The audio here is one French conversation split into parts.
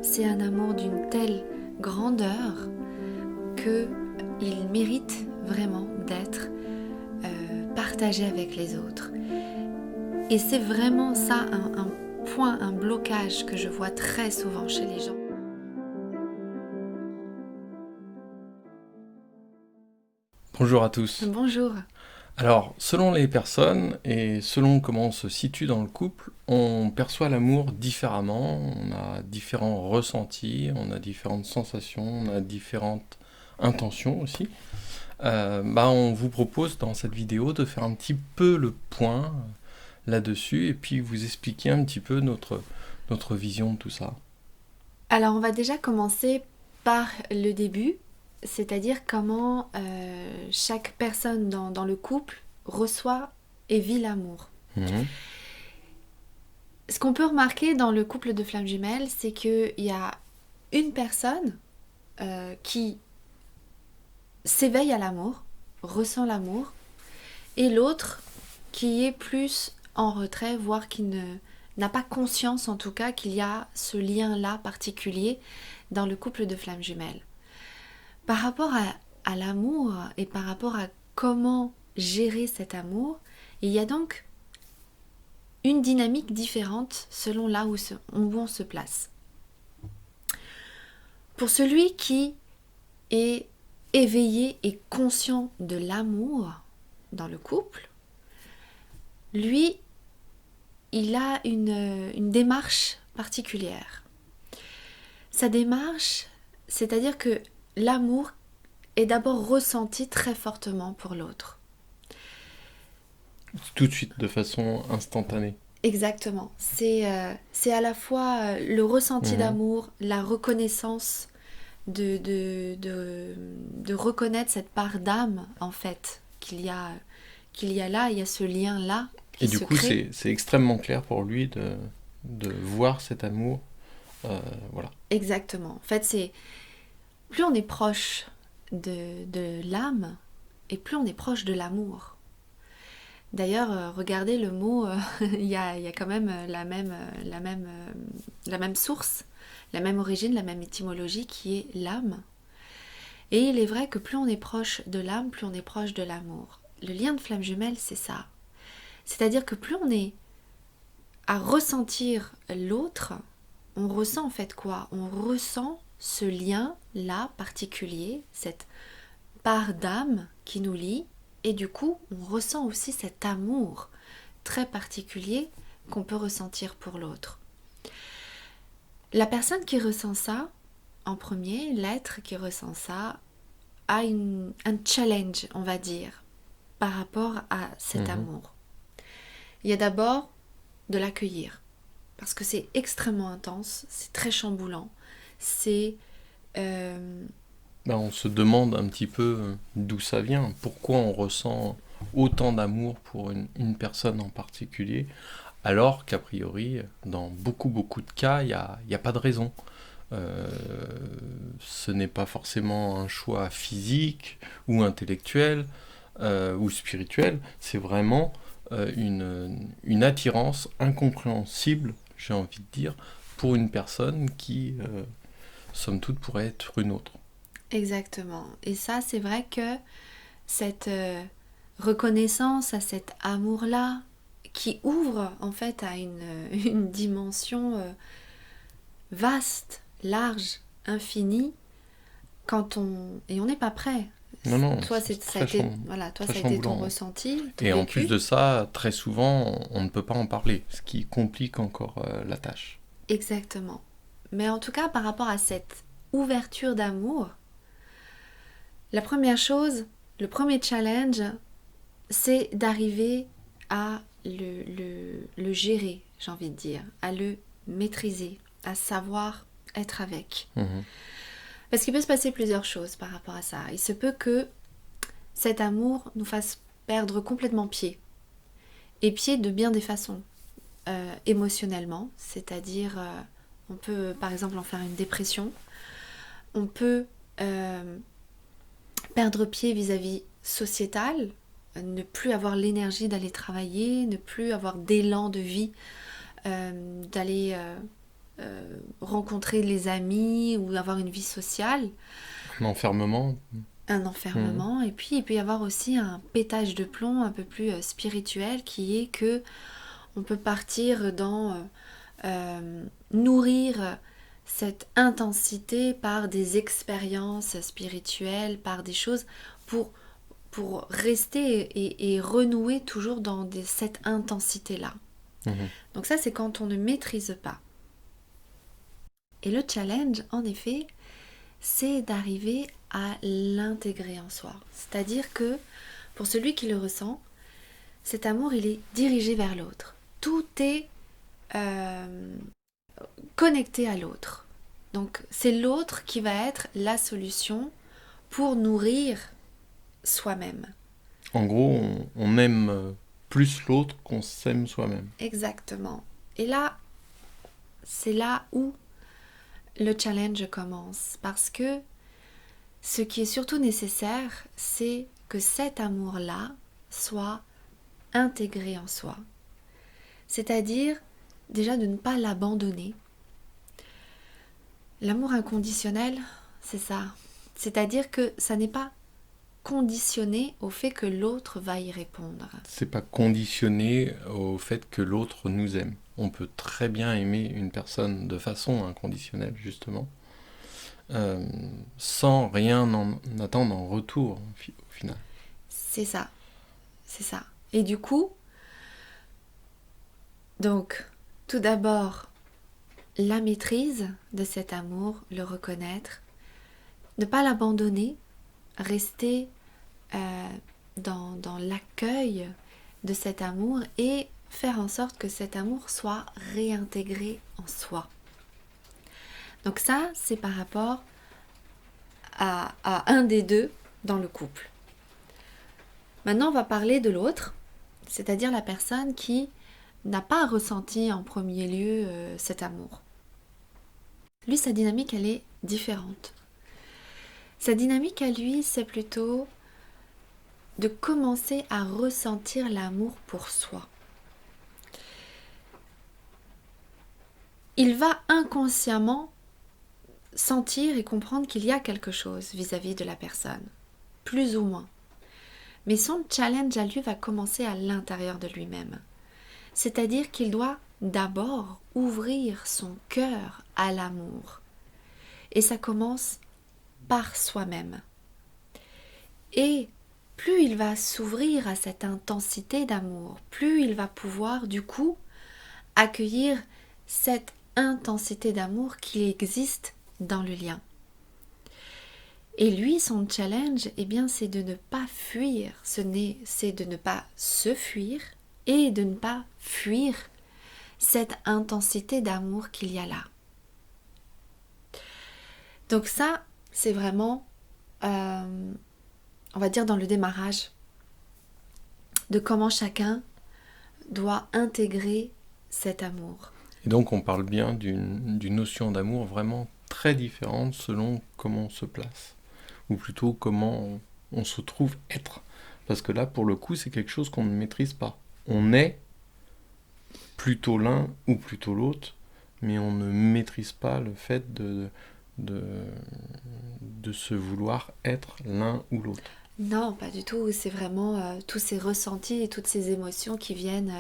c'est un amour d'une telle grandeur qu'il mérite vraiment d'être partagé avec les autres. Et c'est vraiment ça un point, un blocage que je vois très souvent chez les gens. Bonjour à tous. Bonjour. Alors, selon les personnes et selon comment on se situe dans le couple, on perçoit l'amour différemment, on a différents ressentis, on a différentes sensations, on a différentes intentions aussi. On vous propose dans cette vidéo de faire un petit peu le point là-dessus et puis vous expliquer un petit peu notre vision de tout ça. Alors on va déjà commencer par le début, c'est-à-dire comment chaque personne dans le couple reçoit et vit l'amour. Mhm. Ce qu'on peut remarquer dans le couple de flammes jumelles, c'est qu'il y a une personne qui s'éveille à l'amour, ressent l'amour, et l'autre qui est plus en retrait, voire qui n'a pas conscience en tout cas qu'il y a ce lien-là particulier dans le couple de flammes jumelles. Par rapport à l'amour et par rapport à comment gérer cet amour, il y a donc une dynamique différente selon là où on se place. Pour celui qui est éveillé et conscient de l'amour dans le couple, lui, il a une démarche particulière. Sa démarche, c'est-à-dire que l'amour est d'abord ressenti très fortement pour l'autre. Tout de suite, de façon instantanée. Exactement. C'est à la fois le ressenti Mhm. d'amour, la reconnaissance de reconnaître cette part d'âme, en fait, qu'il y a là, il y a ce lien-là Et qui du se coup, crée. c'est extrêmement clair pour lui de voir cet amour. Voilà. Exactement. En fait, c'est plus on est proche de l'âme, et plus on est proche de l'amour. D'ailleurs, regardez le mot, il y a quand même la même source, la même origine, la même étymologie qui est l'âme. Et il est vrai que plus on est proche de l'âme, plus on est proche de l'amour. Le lien de flamme jumelle, c'est ça. C'est-à-dire que plus on est à ressentir l'autre, on ressent en fait quoi? On ressent ce lien-là particulier, cette part d'âme qui nous lie, et du coup, on ressent aussi cet amour très particulier qu'on peut ressentir pour l'autre. La personne qui ressent ça, en premier, l'être qui ressent ça, a un challenge, on va dire, par rapport à cet Mhm. amour. Il y a d'abord de l'accueillir, parce que c'est extrêmement intense, c'est très chamboulant, c'est... On se demande un petit peu d'où ça vient, pourquoi on ressent autant d'amour pour une personne en particulier, alors qu'a priori, dans beaucoup de cas, il y a pas de raison. Euh, Ce n'est pas forcément un choix physique ou intellectuel ou spirituel, c'est vraiment une attirance incompréhensible, j'ai envie de dire, pour une personne qui, somme toute, pourrait être une autre. Exactement. Et ça, c'est vrai que cette reconnaissance à cet amour-là, qui ouvre en fait à une dimension vaste, large, infinie, et on n'est pas prêt. Non, non, Toi, c'est ça a été, voilà, toi, très ça a été ton chamboulant. ressenti, ton Et en plus vécu. de ça, très souvent, on ne peut pas en parler, ce qui complique encore la tâche. Exactement. Mais en tout cas, par rapport à cette ouverture d'amour, la première chose, le premier challenge, c'est d'arriver à le gérer, j'ai envie de dire, à le maîtriser, à savoir être avec. Mhm. Parce qu'il peut se passer plusieurs choses par rapport à ça. Il se peut que cet amour nous fasse perdre complètement pied. Et pied de bien des façons. Émotionnellement, c'est-à-dire on peut par exemple en faire une dépression. On peut perdre pied vis-à-vis sociétal, ne plus avoir l'énergie d'aller travailler, ne plus avoir d'élan de vie, d'aller rencontrer les amis ou avoir une vie sociale, Un enfermement. un enfermement. Et puis il peut y avoir aussi un pétage de plomb un peu plus spirituel qui est que on peut partir dans nourrir cette intensité par des expériences spirituelles, par des choses pour rester et renouer toujours dans cette intensité-là. Donc ça, c'est quand on ne maîtrise pas. Et le challenge, en effet, c'est d'arriver à l'intégrer en soi. C'est-à-dire que pour celui qui le ressent, cet amour, il est dirigé vers l'autre. Tout est connecté à l'autre. Donc c'est l'autre qui va être la solution pour nourrir soi-même. En gros, on aime plus l'autre qu'on s'aime soi-même. Exactement. Et là, c'est là où le challenge commence. Parce que ce qui est surtout nécessaire, c'est que cet amour-là soit intégré en soi. C'est-à-dire déjà de ne pas l'abandonner. L'amour inconditionnel, c'est ça. C'est-à-dire que ça n'est pas conditionné au fait que l'autre va y répondre. C'est pas conditionné au fait que l'autre nous aime. On peut très bien aimer une personne de façon inconditionnelle, justement, sans rien en attendre en retour, au final. C'est ça. C'est ça. Et du coup, donc, tout d'abord, la maîtrise de cet amour, le reconnaître, ne pas l'abandonner, rester dans l'accueil de cet amour et faire en sorte que cet amour soit réintégré en soi. Donc ça, c'est par rapport à un des deux dans le couple. Maintenant, on va parler de l'autre, c'est-à-dire la personne qui n'a pas ressenti en premier lieu cet amour. Lui, sa dynamique, elle est différente. Sa dynamique à lui, c'est plutôt de commencer à ressentir l'amour pour soi. Il va inconsciemment sentir et comprendre qu'il y a quelque chose vis-à-vis de la personne, plus ou moins. Mais son challenge à lui va commencer à l'intérieur de lui-même. C'est-à-dire qu'il doit d'abord ouvrir son cœur à l'amour. Et ça commence par soi-même. Et plus il va s'ouvrir à cette intensité d'amour, plus il va pouvoir du coup accueillir cette intensité d'amour qui existe dans le lien. Et lui, son challenge, eh bien, c'est de ne pas fuir, c'est de ne pas se fuir et de ne pas fuir cette intensité d'amour qu'il y a là. Donc ça, c'est vraiment, on va dire, dans le démarrage de comment chacun doit intégrer cet amour. Et donc on parle bien d'une notion d'amour vraiment très différente selon comment on se place, ou plutôt comment on se trouve être. Parce que là, pour le coup, c'est quelque chose qu'on ne maîtrise pas. On est plutôt l'un ou plutôt l'autre, mais on ne maîtrise pas le fait de se vouloir être l'un ou l'autre. Non, pas du tout. C'est vraiment tous ces ressentis et toutes ces émotions qui viennent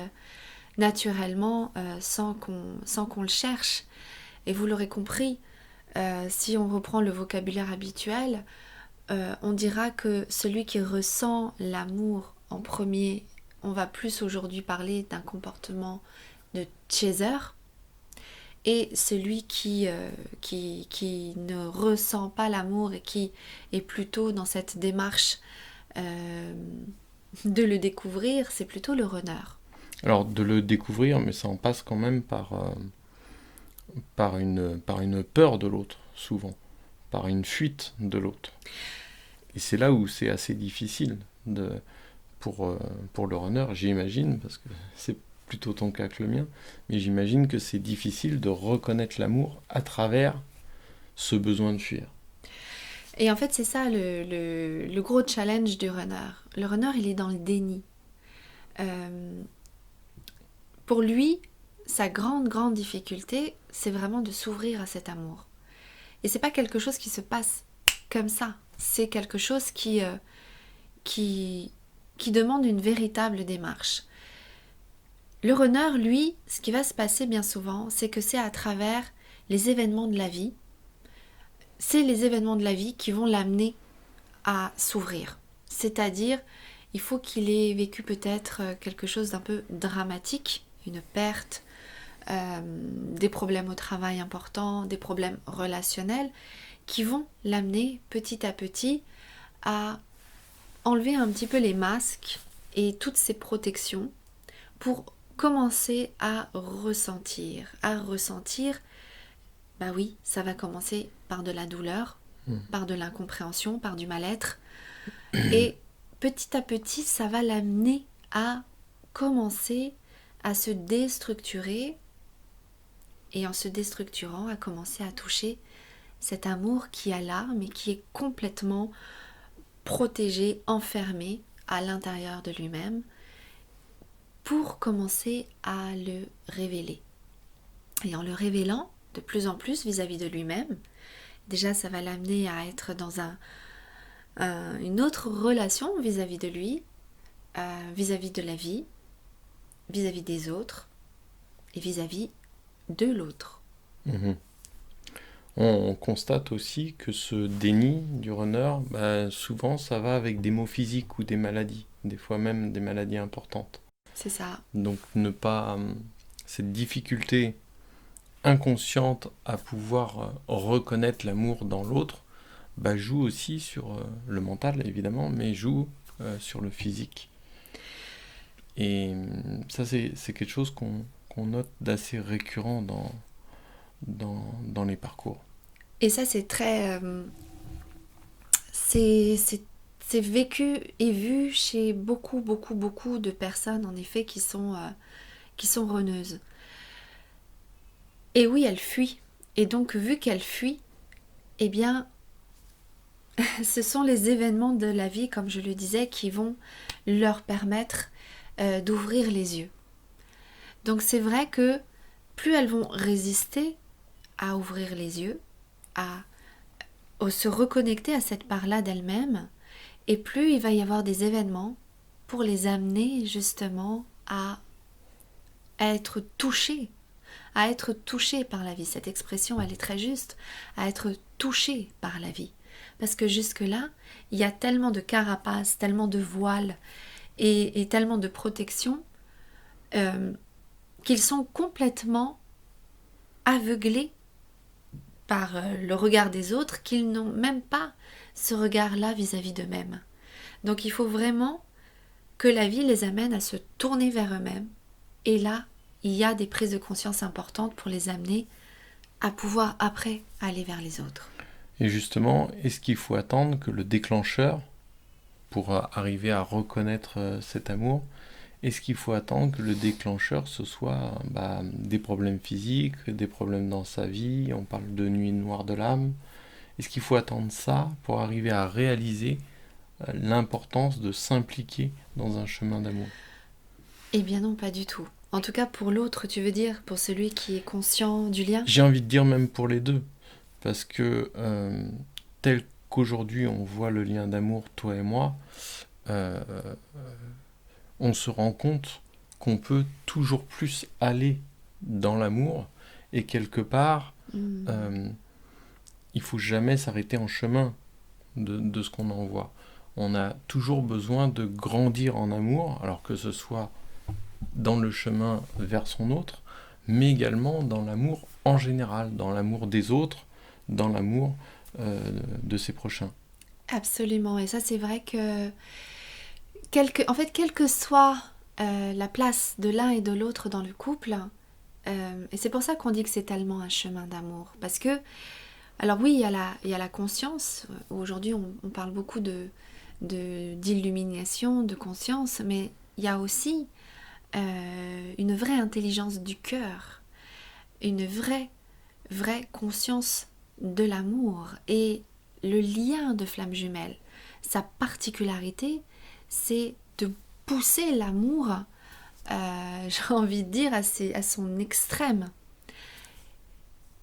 naturellement sans qu'on le cherche. Et vous l'aurez compris, si on reprend le vocabulaire habituel, on dira que celui qui ressent l'amour en premier, on va plus aujourd'hui parler d'un comportement de chaser, et celui qui ne ressent pas l'amour et qui est plutôt dans cette démarche de le découvrir, c'est plutôt le runner. Alors de le découvrir, mais ça en passe quand même par une peur de l'autre, souvent, par une fuite de l'autre. Et c'est là où c'est assez difficile pour le runner, j'imagine, parce que c'est plutôt ton cas que le mien, mais j'imagine que c'est difficile de reconnaître l'amour à travers ce besoin de fuir. Et en fait, c'est ça le gros challenge du runner. Le runner, il est dans le déni. Pour lui, sa grande difficulté, c'est vraiment de s'ouvrir à cet amour. Et c'est pas quelque chose qui se passe comme ça. C'est quelque chose qui demande une véritable démarche. Le runner, lui, ce qui va se passer bien souvent, c'est que c'est à travers les événements de la vie. C'est les événements de la vie qui vont l'amener à s'ouvrir. C'est-à-dire, il faut qu'il ait vécu peut-être quelque chose d'un peu dramatique, une perte, des problèmes au travail importants, des problèmes relationnels, qui vont l'amener petit à petit à enlever un petit peu les masques et toutes ces protections pour commencer à ressentir. Bah oui, ça va commencer par de la douleur, par de l'incompréhension, par du mal-être. Et petit à petit, ça va l'amener à commencer à se déstructurer et en se déstructurant, à commencer à toucher cet amour qui a là, mais qui est complètement protégé, enfermé à l'intérieur de lui-même pour commencer à le révéler. Et en le révélant de plus en plus vis-à-vis de lui-même, déjà ça va l'amener à être dans une autre relation vis-à-vis de lui, vis-à-vis de la vie, vis-à-vis des autres et vis-à-vis de l'autre. Mhm. On constate aussi que ce déni du runner, souvent ça va avec des maux physiques ou des maladies, des fois même des maladies importantes. C'est ça. Donc cette difficulté inconsciente à pouvoir reconnaître l'amour dans l'autre, joue aussi sur le mental évidemment, mais joue sur le physique. Et ça c'est quelque chose qu'on note d'assez récurrent dans les parcours. Et ça c'est très... c'est vécu et vu chez beaucoup de personnes en effet qui sont runneuses. Et oui, elle fuit. Et donc, vu qu'elle fuit, eh bien, ce sont les événements de la vie, comme je le disais, qui vont leur permettre d'ouvrir les yeux. Donc, c'est vrai que plus elles vont résister à ouvrir les yeux, à se reconnecter à cette part-là d'elles-mêmes, et plus il va y avoir des événements pour les amener justement à être touchées par la vie. Cette expression, elle est très juste, à être touchées par la vie. Parce que jusque-là, il y a tellement de carapaces, tellement de voiles et tellement de protections qu'ils sont complètement aveuglés par le regard des autres, qu'ils n'ont même pas ce regard-là vis-à-vis d'eux-mêmes. Donc il faut vraiment que la vie les amène à se tourner vers eux-mêmes. Et là, il y a des prises de conscience importantes pour les amener à pouvoir après aller vers les autres. Et justement, est-ce qu'il faut attendre que le déclencheur, pour arriver à reconnaître cet amour, est-ce qu'il faut attendre que le déclencheur, ce soit des problèmes physiques, des problèmes dans sa vie, on parle de nuit noire de l'âme, est-ce qu'il faut attendre ça pour arriver à réaliser l'importance de s'impliquer dans un chemin d'amour? Eh bien non, pas du tout. En tout cas pour l'autre, tu veux dire, pour celui qui est conscient du lien? J'ai envie de dire même pour les deux, parce que tel qu'aujourd'hui on voit le lien d'amour, toi et moi, on se rend compte qu'on peut toujours plus aller dans l'amour, et quelque part, il faut jamais s'arrêter en chemin de ce qu'on en voit. On a toujours besoin de grandir en amour, alors que ce soit dans le chemin vers son autre, mais également dans l'amour en général, dans l'amour des autres, dans l'amour de ses prochains. Absolument, et ça c'est vrai que quelle que soit la place de l'un et de l'autre dans le couple, et c'est pour ça qu'on dit que c'est tellement un chemin d'amour, parce que, alors oui, il y a la conscience, aujourd'hui on parle beaucoup d'illumination, de conscience, mais il y a aussi une vraie intelligence du cœur, une vraie conscience de l'amour. Et le lien de flamme jumelle, sa particularité, c'est de pousser l'amour j'ai envie de dire, à son extrême.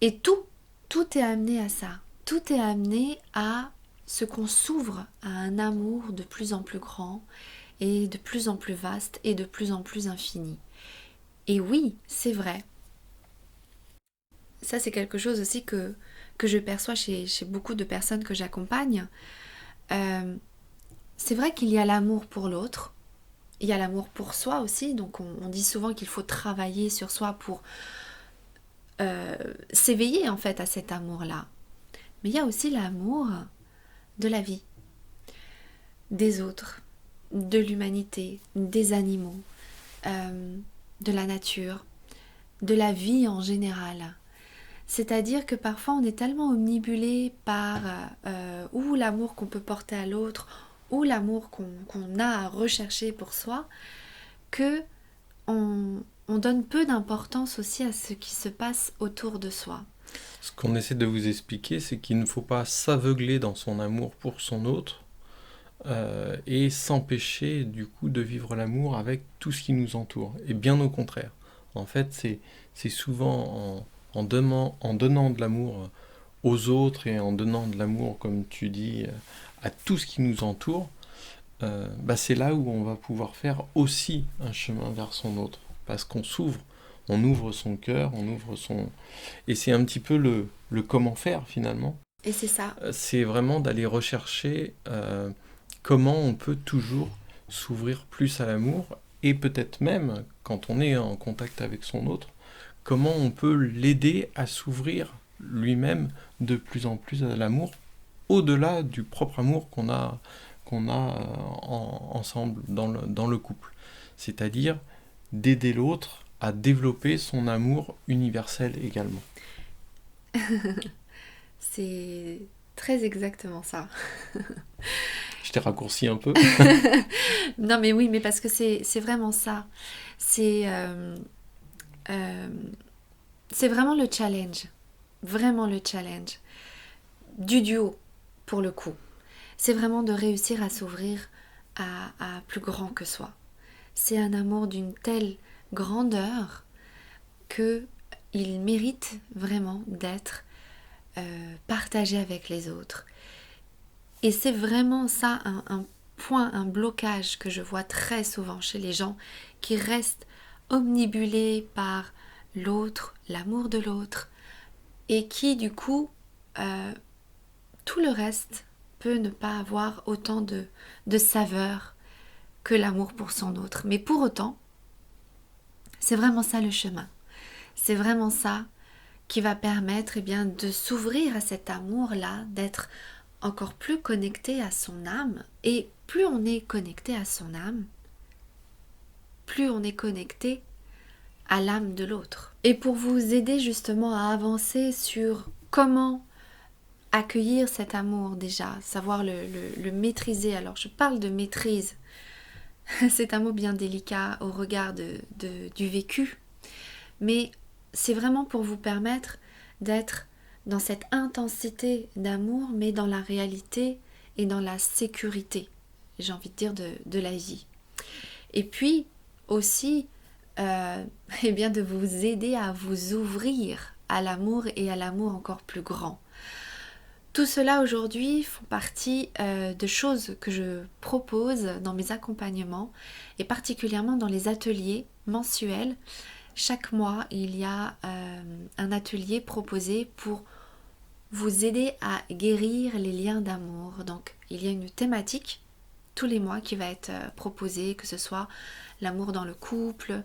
Et tout est amené à ça. Tout est amené à ce qu'on s'ouvre à un amour de plus en plus grand et de plus en plus vaste et de plus en plus infini. Et oui, c'est vrai. Ça, c'est quelque chose aussi que je perçois chez beaucoup de personnes que j'accompagne. C'est vrai qu'il y a l'amour pour l'autre, il y a l'amour pour soi aussi, donc on dit souvent qu'il faut travailler sur soi pour s'éveiller en fait à cet amour-là. Mais il y a aussi l'amour de la vie, des autres, de l'humanité, des animaux, de la nature, de la vie en général. C'est-à-dire que parfois on est tellement omnibulé par ou l'amour qu'on peut porter à l'autre, ou l'amour qu'on a à rechercher pour soi, que on donne peu d'importance aussi à ce qui se passe autour de soi. Ce qu'on essaie de vous expliquer, c'est qu'il ne faut pas s'aveugler dans son amour pour son autre et s'empêcher du coup de vivre l'amour avec tout ce qui nous entoure. Et bien au contraire. En fait, c'est souvent en donnant de l'amour aux autres et en donnant de l'amour, comme tu dis, à tout ce qui nous entoure, c'est là où on va pouvoir faire aussi un chemin vers son autre. Parce qu'on s'ouvre, on ouvre son cœur, on ouvre son... Et c'est un petit peu le comment faire finalement. Et c'est ça. C'est vraiment d'aller rechercher comment on peut toujours s'ouvrir plus à l'amour et peut-être même, quand on est en contact avec son autre, comment on peut l'aider à s'ouvrir lui-même de plus en plus à l'amour, au-delà du propre amour qu'on a ensemble dans le couple. C'est-à-dire d'aider l'autre à développer son amour universel également. C'est très exactement ça. Je t'ai raccourci un peu. Non mais oui, mais parce que c'est vraiment ça. C'est vraiment le challenge. Vraiment le challenge. Du duo, pour le coup. C'est vraiment de réussir à s'ouvrir à plus grand que soi. C'est un amour d'une telle grandeur que il mérite vraiment d'être partagé avec les autres. Et c'est vraiment ça un point, un blocage que je vois très souvent chez les gens qui restent omnibulés par l'autre, l'amour de l'autre, et qui du coup, tout le reste peut ne pas avoir autant de saveur que l'amour pour son autre. Mais pour autant, c'est vraiment ça le chemin. C'est vraiment ça qui va permettre de s'ouvrir à cet amour-là, d'être encore plus connecté à son âme. Et plus on est connecté à son âme, plus on est connecté à l'âme de l'autre. Et pour vous aider justement à avancer sur comment accueillir cet amour déjà, savoir le maîtriser. Alors je parle de maîtrise, c'est un mot bien délicat au regard du vécu, mais c'est vraiment pour vous permettre d'être dans cette intensité d'amour, mais dans la réalité et dans la sécurité, j'ai envie de dire, de la vie. Et puis aussi, de vous aider à vous ouvrir à l'amour et à l'amour encore plus grand. Tout cela aujourd'hui font partie de choses que je propose dans mes accompagnements et particulièrement dans les ateliers mensuels. Chaque mois, il y a un atelier proposé pour vous aider à guérir les liens d'amour. Donc, il y a une thématique tous les mois qui va être proposée, que ce soit l'amour dans le couple,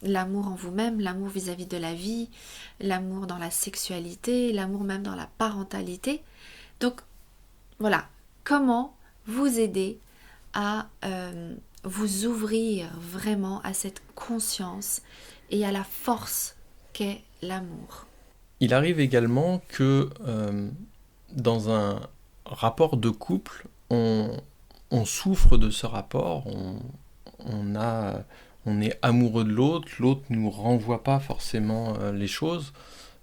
l'amour en vous-même, l'amour vis-à-vis de la vie, l'amour dans la sexualité, l'amour même dans la parentalité. Donc, voilà, comment vous aider à vous ouvrir vraiment à cette conscience et à la force qu'est l'amour. Il arrive également que dans un rapport de couple, on souffre de ce rapport, on est amoureux de l'autre, l'autre ne nous renvoie pas forcément les choses,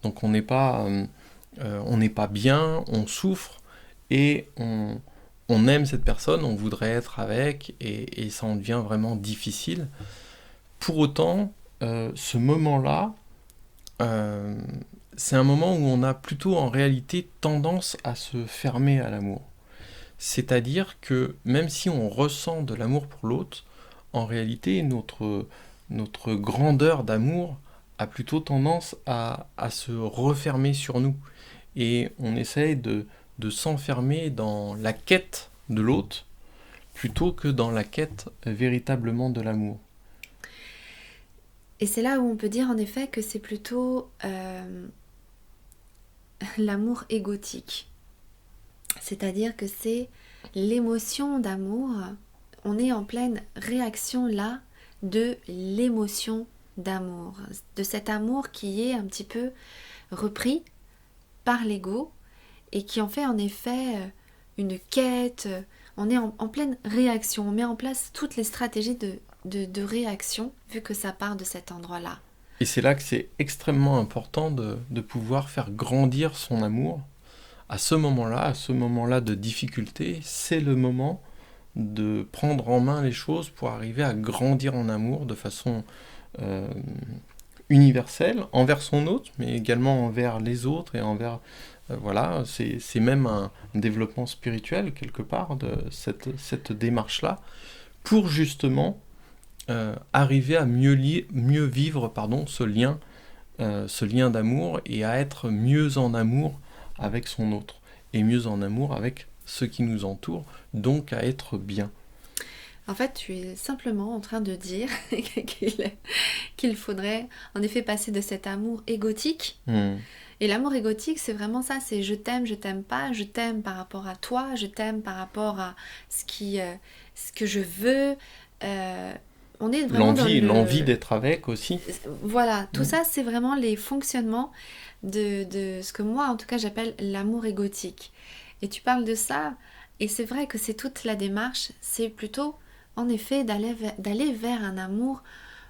donc on n'est pas bien, on souffre et on aime cette personne, on voudrait être avec et ça en devient vraiment difficile. Pour autant, ce moment-là, euh, c'est un moment où on a plutôt en réalité tendance à se fermer à l'amour. C'est-à-dire que même si on ressent de l'amour pour l'autre, en réalité, notre grandeur d'amour a plutôt tendance à se refermer sur nous. Et on essaye de s'enfermer dans la quête de l'autre plutôt que dans la quête véritablement de l'amour. Et c'est là où on peut dire en effet que c'est plutôt l'amour égotique. C'est-à-dire que c'est l'émotion d'amour. On est en pleine réaction là de l'émotion d'amour. De cet amour qui est un petit peu repris par l'ego et qui en fait en effet une quête. On est en pleine réaction. On met en place toutes les stratégies de réaction vu que ça part de cet endroit-là. Et c'est là que c'est extrêmement important de pouvoir faire grandir son amour. À ce moment-là de difficulté, c'est le moment de prendre en main les choses pour arriver à grandir en amour de façon euh, universelle, envers son autre, mais également envers les autres et envers... voilà, c'est même un développement spirituel quelque part de cette démarche-là pour justement arriver à mieux vivre ce lien d'amour et à être mieux en amour avec son autre et mieux en amour avec ceux qui nous entourent, donc à être bien. En fait, tu es simplement en train de dire qu'il faudrait en effet passer de cet amour égotique. Et l'amour égotique, c'est vraiment ça, c'est je t'aime pas, je t'aime par rapport à toi, je t'aime par rapport à ce que je veux. On est vraiment l'envie d'être avec aussi. Voilà, tout ça, c'est vraiment les fonctionnements de ce que moi, en tout cas, j'appelle l'amour égotique. Et tu parles de ça, et c'est vrai que c'est toute la démarche, c'est plutôt, en effet, d'aller vers un amour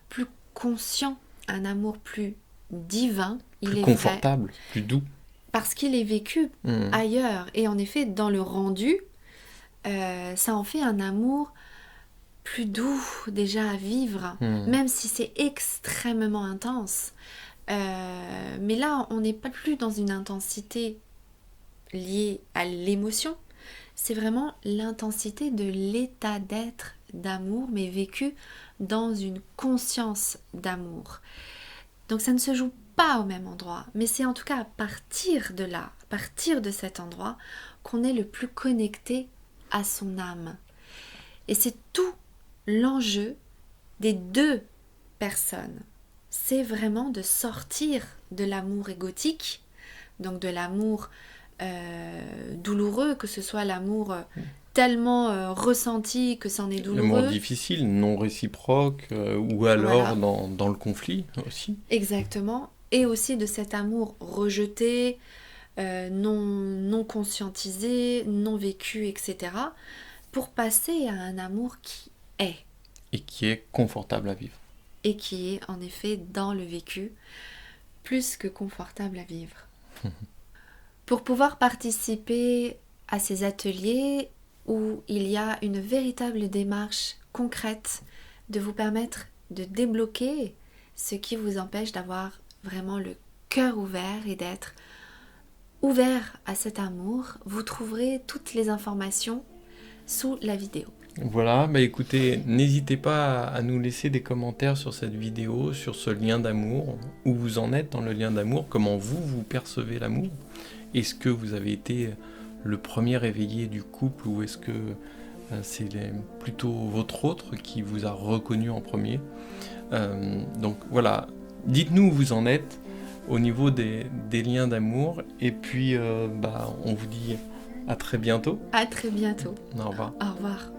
plus conscient, un amour plus divin. Plus confortable, plus doux. Parce qu'il est vécu ailleurs. Et en effet, dans le rendu, ça en fait un amour plus doux déjà à vivre, même si c'est extrêmement intense. Mais là, on n'est pas plus dans une intensité liée à l'émotion. C'est vraiment l'intensité de l'état d'être d'amour, mais vécu dans une conscience d'amour. Donc ça ne se joue pas au même endroit, mais c'est en tout cas à partir de là, à partir de cet endroit, qu'on est le plus connecté à son âme. Et c'est tout l'enjeu des deux personnes. C'est vraiment de sortir de l'amour égotique, donc de l'amour douloureux, que ce soit l'amour tellement ressenti que c'en est douloureux. L'amour difficile, non réciproque, ou alors voilà. dans le conflit aussi. Exactement. Et aussi de cet amour rejeté, non conscientisé, non vécu, etc. pour passer à un amour qui est. Et qui est confortable à vivre. Et qui est en effet dans le vécu, plus que confortable à vivre. Pour pouvoir participer à ces ateliers où il y a une véritable démarche concrète de vous permettre de débloquer ce qui vous empêche d'avoir vraiment le cœur ouvert et d'être ouvert à cet amour, vous trouverez toutes les informations sous la vidéo. Voilà, bah écoutez, n'hésitez pas à nous laisser des commentaires sur cette vidéo, sur ce lien d'amour, où vous en êtes dans le lien d'amour, comment vous percevez l'amour. Est-ce que vous avez été le premier éveillé du couple ou est-ce que c'est plutôt votre autre qui vous a reconnu en premier? Donc voilà, dites-nous où vous en êtes au niveau des liens d'amour et puis on vous dit à très bientôt. À très bientôt. Au revoir. Au revoir.